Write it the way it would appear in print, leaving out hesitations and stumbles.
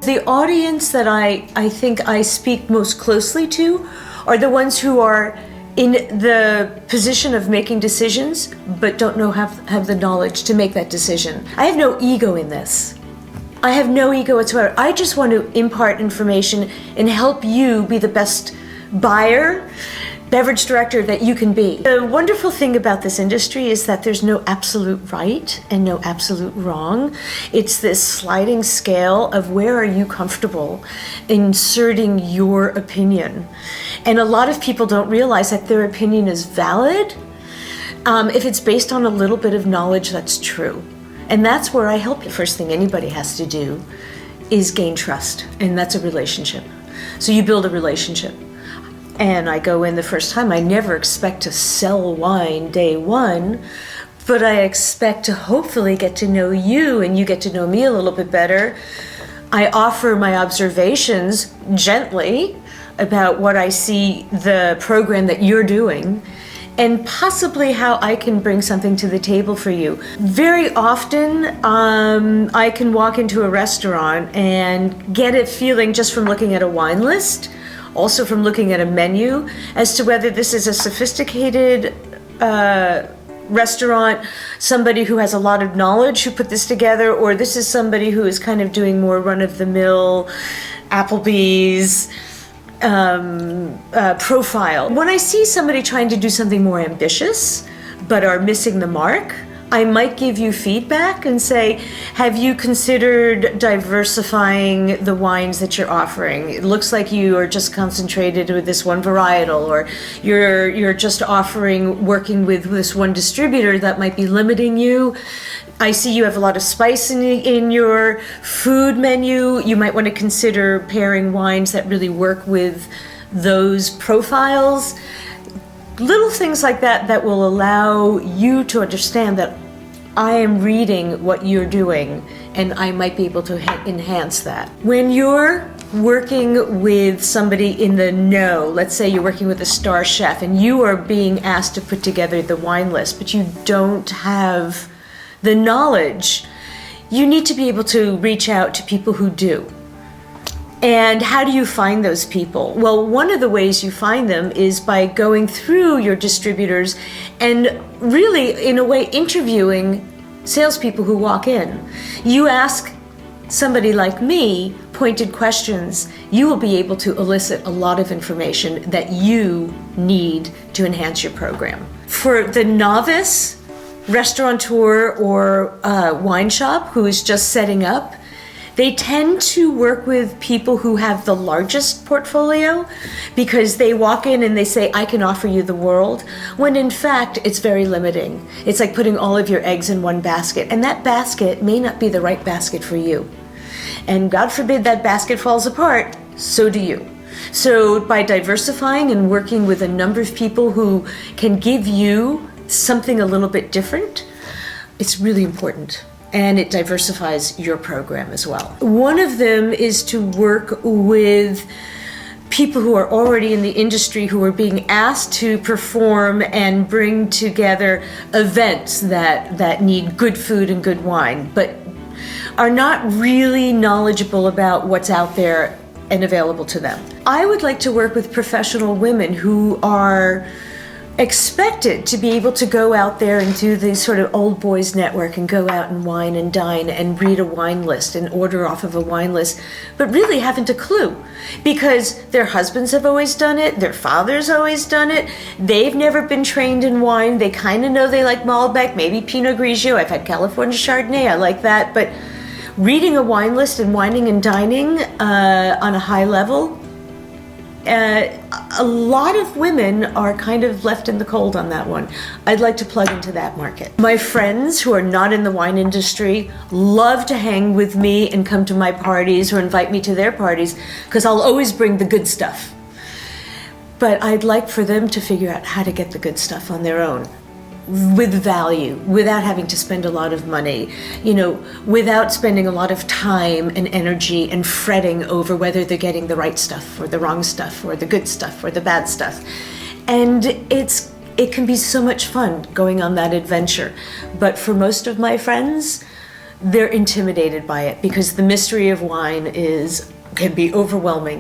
The audience that I think I speak most closely to are the ones who are in the position of making decisions but don't have the knowledge to make that decision. I have no ego in this. I have no ego whatsoever. I just want to impart information and help you be the best buyer, beverage director that you can be. The wonderful thing about this industry is that there's no absolute right and no absolute wrong. It's this sliding scale of where are you comfortable inserting your opinion. And a lot of people don't realize that their opinion is valid if it's based on a little bit of knowledge that's true. And that's where I help you. First thing anybody has to do is gain trust, and that's a relationship. So you build a relationship. And I go in the first time, I never expect to sell wine day one, but I expect to hopefully get to know you and you get to know me a little bit better. I offer my observations gently about what I see the program that you're doing and possibly how I can bring something to the table for you. Very often, I can walk into a restaurant and get a feeling just from looking at a wine list, also from looking at a menu, as to whether this is a sophisticated restaurant, somebody who has a lot of knowledge who put this together, or this is somebody who is kind of doing more run-of-the-mill Applebee's profile. When I see somebody trying to do something more ambitious but are missing the mark, I might give you feedback and say, have you considered diversifying the wines that you're offering? It looks like you are just concentrated with this one varietal, or you're just working with this one distributor that might be limiting you. I see you have a lot of spice in your food menu. You might want to consider pairing wines that really work with those profiles. Little things like that will allow you to understand that I am reading what you're doing and I might be able to enhance that. When you're working with somebody in the know, let's say you're working with a star chef and you are being asked to put together the wine list, but you don't have the knowledge, you need to be able to reach out to people who do. And how do you find those people? Well, one of the ways you find them is by going through your distributors and really, in a way, interviewing salespeople who walk in. You ask somebody like me pointed questions, you will be able to elicit a lot of information that you need to enhance your program. For the novice restaurateur or wine shop who is just setting up, they tend to work with people who have the largest portfolio because they walk in and they say, I can offer you the world, when in fact it's very limiting. It's like putting all of your eggs in one basket, and that basket may not be the right basket for you. And God forbid that basket falls apart, so do you. So by diversifying and working with a number of people who can give you something a little bit different, it's really important. And it diversifies your program as well. One of them is to work with people who are already in the industry who are being asked to perform and bring together events that need good food and good wine, but are not really knowledgeable about what's out there and available to them. I would like to work with professional women who are expected to be able to go out there and do the sort of old boys network and go out and wine and dine and read a wine list and order off of a wine list, but really haven't a clue because their husbands have always done it, their father's always done it, they've never been trained in wine, they kind of know they like Malbec, maybe Pinot Grigio, I've had California Chardonnay, I like that, but reading a wine list and wining and dining on a high level, a lot of women are kind of left in the cold on that one. I'd like to plug into that market. My friends who are not in the wine industry love to hang with me and come to my parties or invite me to their parties because I'll always bring the good stuff. But I'd like for them to figure out how to get the good stuff on their own, with value, without having to spend a lot of money, without spending a lot of time and energy and fretting over whether they're getting the right stuff or the wrong stuff or the good stuff or the bad stuff. And it can be so much fun going on that adventure. But for most of my friends, they're intimidated by it because the mystery of wine can be overwhelming